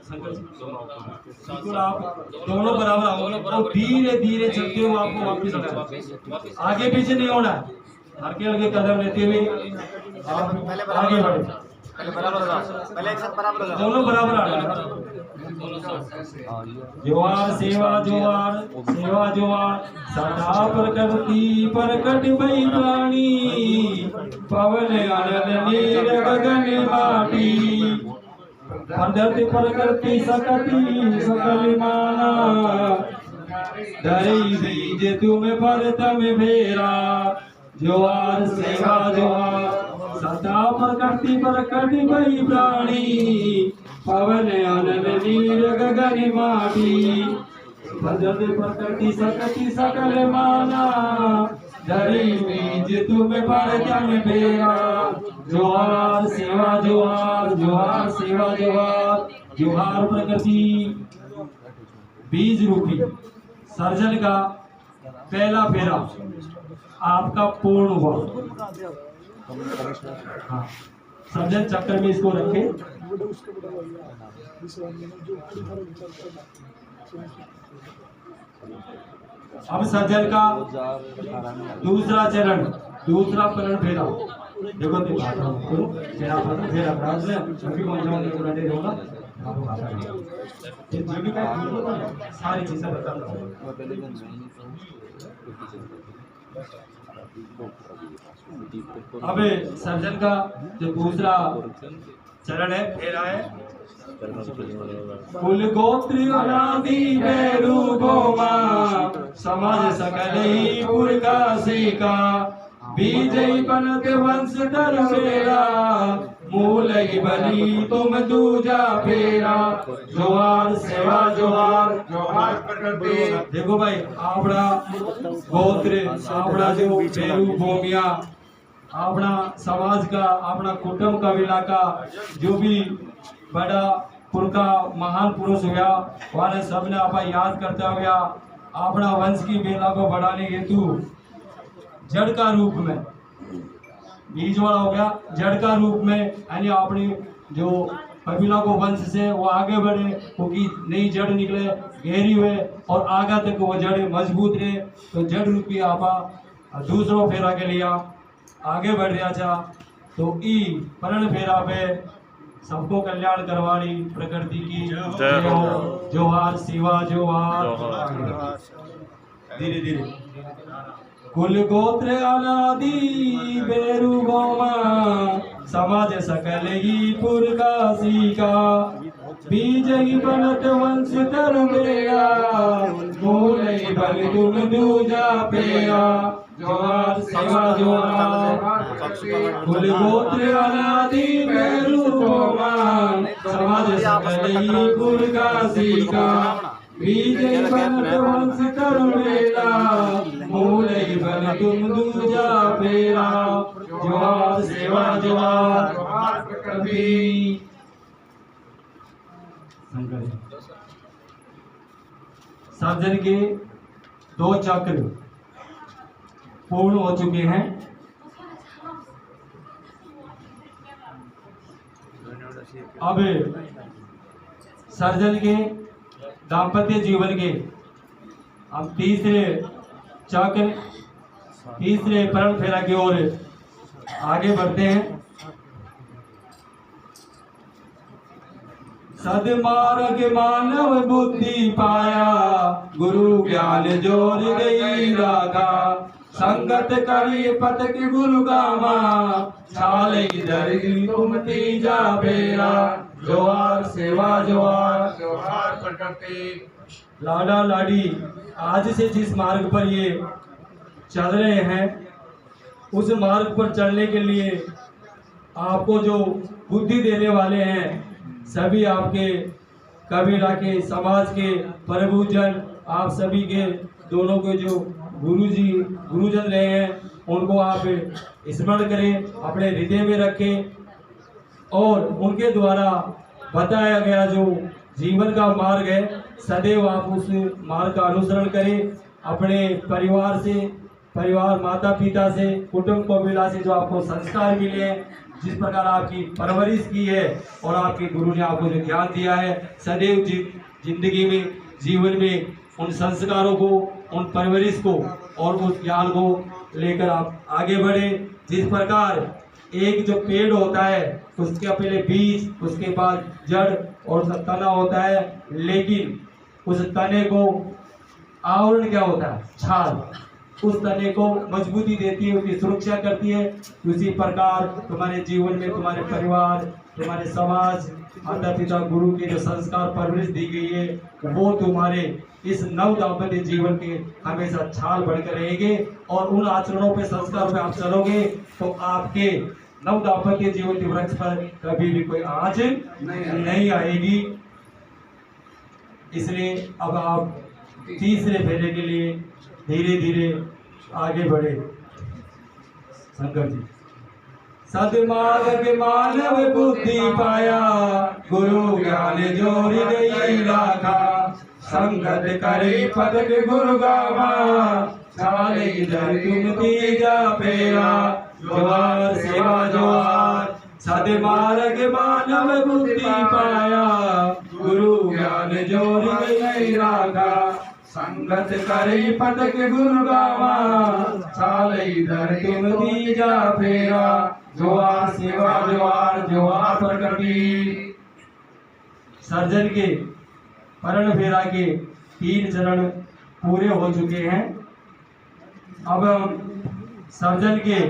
बिल्कुल आप दोनों बराबर आओ और धीरे धीरे चलते हुए आपको वापस आना है, आगे पीछे नहीं होना है, हल्के हल्के कदम लेते हुए आप आगे बढ़े, पहले एक साथ बराबर हो जाओ। दोनों बराबर आना। जोहार सेवा जोहार सेवा जोहार सदा प्रकृति प्रकट भई प्राणी पवन अनल नीर गगन माटी धरती प्रकृति सकति सकल माना धरी बीज तुम भरतम भेरा जोहार सेवा जोहार सदा प्रकृति प्रकट भई प्राणी पवन अनल नीर गगन माटी धरती प्रकृति सकति सकल माना धरी बीज तुम भरतम भेरा जोहार सेवा जोहार जोहार सेवा जोहार जोहार प्रकृति बीज रूपी सर्जन का पहला फेरा आपका पूर्ण हुआ। हाँ, सर्जन चक्कर में इसको रखे। अब सर्जन का दूसरा चरण दूसरा चरण फेरा देखो सारी चीजें बता अब सर्जन का जो दूसरा चरण है फेरा है कुल गोत्र अनादि भैरू गोमा समाज सकल ही पुरका सीका बीजई बनत वंश धर मेरा मूल ही बनी तुम दूजा फेरा जोहार सेवा जोहार जोहार प्रकृति। देखो भाई आपड़ा गोत्र आपड़ा जो भैरू भूमिया अपना समाज का अपना कुटुंब कबीला का जो भी बड़ा पुरखा महान पुरुष हुआ वाले सबने आपा याद करता हुआ अपना वंश की बेला को बढ़ाने हेतु जड़ का रूप में बीज वाला हो गया जड़ का रूप में यानी अपनी जो कबीला को वंश से वो आगे बढ़े क्योंकि नई जड़ निकले गहरी हुए और आगे तक वो जड़ मजबूत रहे तो जड़ रूपी आपा दूसरों फेरा के लिया आगे बढ़ रहा था तो ई परण फेरा पे सबको कल्याण करवानी प्रकृति की जोहार शिवा जोहार। धीरे धीरे कुल गोत्र अनादि बेरु गोमा समाज सकल ही पुरकासी का बीज ही बनत वंश तर मेरा मूल ही बल तुम दूजा पेरा जोहार सेवा जोहार कुल गोत्र अनादि बेरु गोमा समाज सकल ही पुरकासी का बीज ही बनत वंश तर मेरा मूल ही बल तुम दूजा पेरा जोहार सेवा जोहार कभी सर्जन के दो चक्र पूर्ण हो चुके हैं। अब सर्जन के दाम्पत्य जीवन के हम तीसरे चक्र तीसरे परण फेरा की ओर आगे बढ़ते हैं। सदमार्ग मानव बुद्धि पाया गुरु ज्ञान जोर गई राधा संगत करी पतक गुरु गामा छाल इधर तुम तीजा बेरा जोहार सेवा जोहार जोहार प्रकृति। लाडा लाडी आज से जिस मार्ग पर ये चल रहे हैं उस मार्ग पर चलने के लिए आपको जो बुद्धि देने वाले हैं सभी आपके कबीला के समाज के प्रभुजन आप सभी के दोनों के जो गुरुजन रहे हैं उनको आप स्मरण करें अपने हृदय में रखें और उनके द्वारा बताया गया जो जीवन का मार्ग है सदैव आप उस मार्ग का अनुसरण करें। अपने परिवार माता पिता से कुटुंब कबीला से जो आपको संस्कार मिले हैं जिस प्रकार आपकी परवरिश की है और आपके गुरु ने आपको जो ज्ञान दिया है, सदैव जिंदगी में, जीवन में उन संस्कारों को, उन परवरिश को और उस ज्ञान को लेकर आप आगे बढ़े। जिस प्रकार एक जो पेड़ होता है उसके पहले बीज, उसके बाद जड़ और तना होता है, लेकिन उस तने को आवरण क्या होता है? छाल। उस तने को मजबूती देती है, उसकी सुरक्षा करती है। उसी प्रकार तुम्हारे जीवन में तुम्हारे परिवार, तुम्हारे समाज, माता पिता, गुरु के जो संस्कार परवरिश दी गई है, वो तुम्हारे इस नव दाम्पत्य जीवन के हमेशा छाल बढ़कर रहेंगे। और उन आचरणों पे, संस्कार पे आप चलोगे तो आपके नव दाम्पत्य जीवन के वृक्ष पर कभी भी कोई आँच नहीं आएगी। इसलिए अब आप तीसरे फेरे के लिए धीरे धीरे आगे बढ़े। शंकर जी। सदमार्ग मानव बुद्धि पाया, गुरु ज्ञान जो हृदय राखा। संगत करे पदक गुरु गावा, छाले इधर तुम तीजा फेरा। जोहार सेवा जोहार। सदमार्ग मानव बुद्धि पाया, गुरु ज्ञान जो हृदय राखा। संगत करे पदक गुरु गावा, छाले इधर तुम तीजा फेरा। जोहार सेवा जोहार, जोहार प्रकटी। सर्जन के परण फेरा के 3 चरण पूरे हो चुके हैं। अब सर्जन के